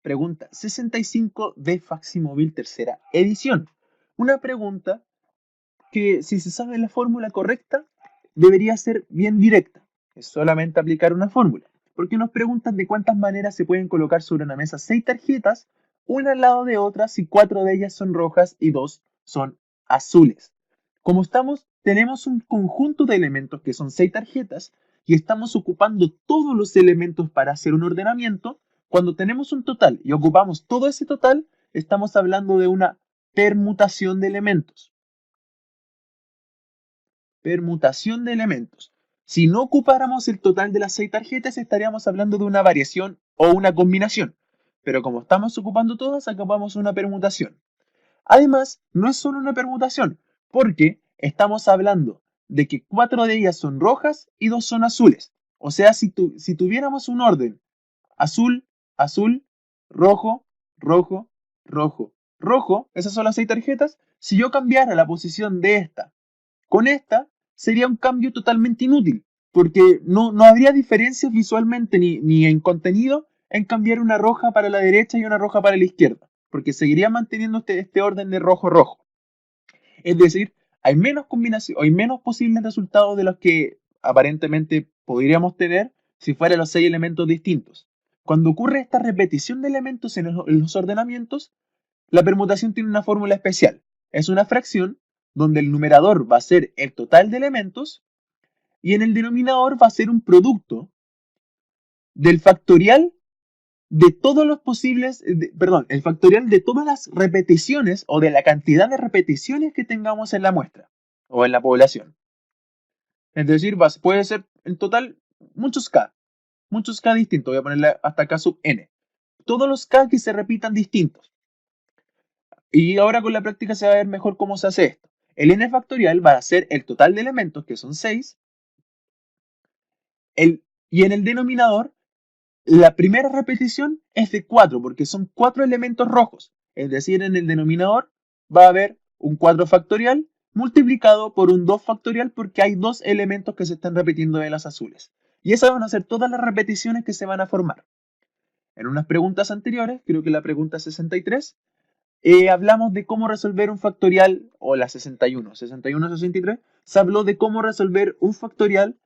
Pregunta 65 de Facsimóvil tercera edición. Una pregunta que, si se sabe la fórmula correcta, debería ser bien directa. Es solamente aplicar una fórmula. Porque nos preguntan de cuántas maneras se pueden colocar sobre una mesa 6 tarjetas, una al lado de otra, si 4 de ellas son rojas y 2 son azules. Como tenemos un conjunto de elementos que son 6 tarjetas y estamos ocupando todos los elementos para hacer un ordenamiento. Cuando tenemos un total y ocupamos todo ese total, estamos hablando de una permutación de elementos. Permutación de elementos. Si no ocupáramos el total de las 6 tarjetas, estaríamos hablando de una variación o una combinación. Pero como estamos ocupando todas, ocupamos una permutación. Además, no es solo una permutación, porque estamos hablando de que 4 de ellas son rojas y 2 son azules. O sea, si tuviéramos un orden azul, azul, rojo, rojo, rojo, rojo, esas son las 6 tarjetas. Si yo cambiara la posición de esta con esta, sería un cambio totalmente inútil, porque no habría diferencias visualmente ni en contenido en cambiar una roja para la derecha y una roja para la izquierda, porque seguiría manteniendo este orden de rojo-rojo. Es decir, hay menos combinaciones, hay menos posibles resultados de los que aparentemente podríamos tener si fueran los 6 elementos distintos. Cuando ocurre esta repetición de elementos en los ordenamientos, la permutación tiene una fórmula especial. Es una fracción donde el numerador va a ser el total de elementos y en el denominador va a ser un producto del factorial de todos los posibles, el factorial de todas las repeticiones o de la cantidad de repeticiones que tengamos en la muestra o en la población. Es decir, puede ser en total muchos K distintos. Voy a ponerle hasta K sub n. Todos los K que se repitan distintos. Y ahora con la práctica se va a ver mejor cómo se hace esto. El n factorial va a ser el total de elementos, que son 6, y en el denominador, la primera repetición es de 4, porque son 4 elementos rojos. Es decir, en el denominador va a haber un 4 factorial multiplicado por un 2 factorial, porque hay 2 elementos que se están repitiendo de las azules. Y esas van a ser todas las repeticiones que se van a formar. En unas preguntas anteriores, creo que la pregunta 63, hablamos de cómo resolver un factorial, o la 61, 63, se habló de cómo resolver un factorial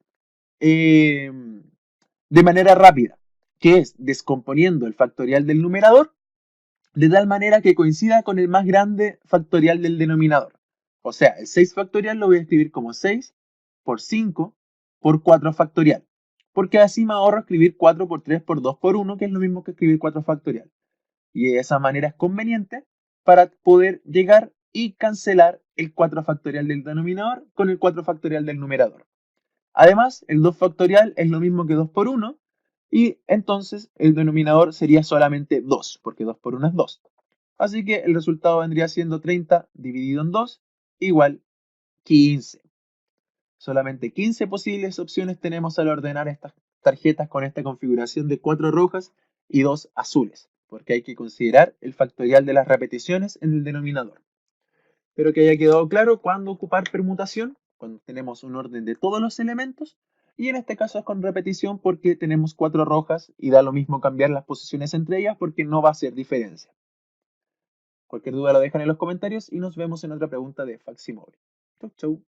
de manera rápida, que es descomponiendo el factorial del numerador de tal manera que coincida con el más grande factorial del denominador. O sea, el 6 factorial lo voy a escribir como 6 por 5 por 4 factorial, porque así me ahorro escribir 4 por 3 por 2 por 1, que es lo mismo que escribir 4 factorial. Y de esa manera es conveniente para poder llegar y cancelar el 4 factorial del denominador con el 4 factorial del numerador. Además, el 2 factorial es lo mismo que 2 por 1, y entonces el denominador sería solamente 2, porque 2 por 1 es 2. Así que el resultado vendría siendo 30 dividido en 2 igual 15. Solamente 15 posibles opciones tenemos al ordenar estas tarjetas con esta configuración de 4 rojas y 2 azules, porque hay que considerar el factorial de las repeticiones en el denominador. Espero que haya quedado claro cuándo ocupar permutación, cuando tenemos un orden de todos los elementos, y en este caso es con repetición porque tenemos 4 rojas y da lo mismo cambiar las posiciones entre ellas porque no va a hacer diferencia. Cualquier duda lo dejan en los comentarios y nos vemos en otra pregunta de Facsimóvil. Chau, chau.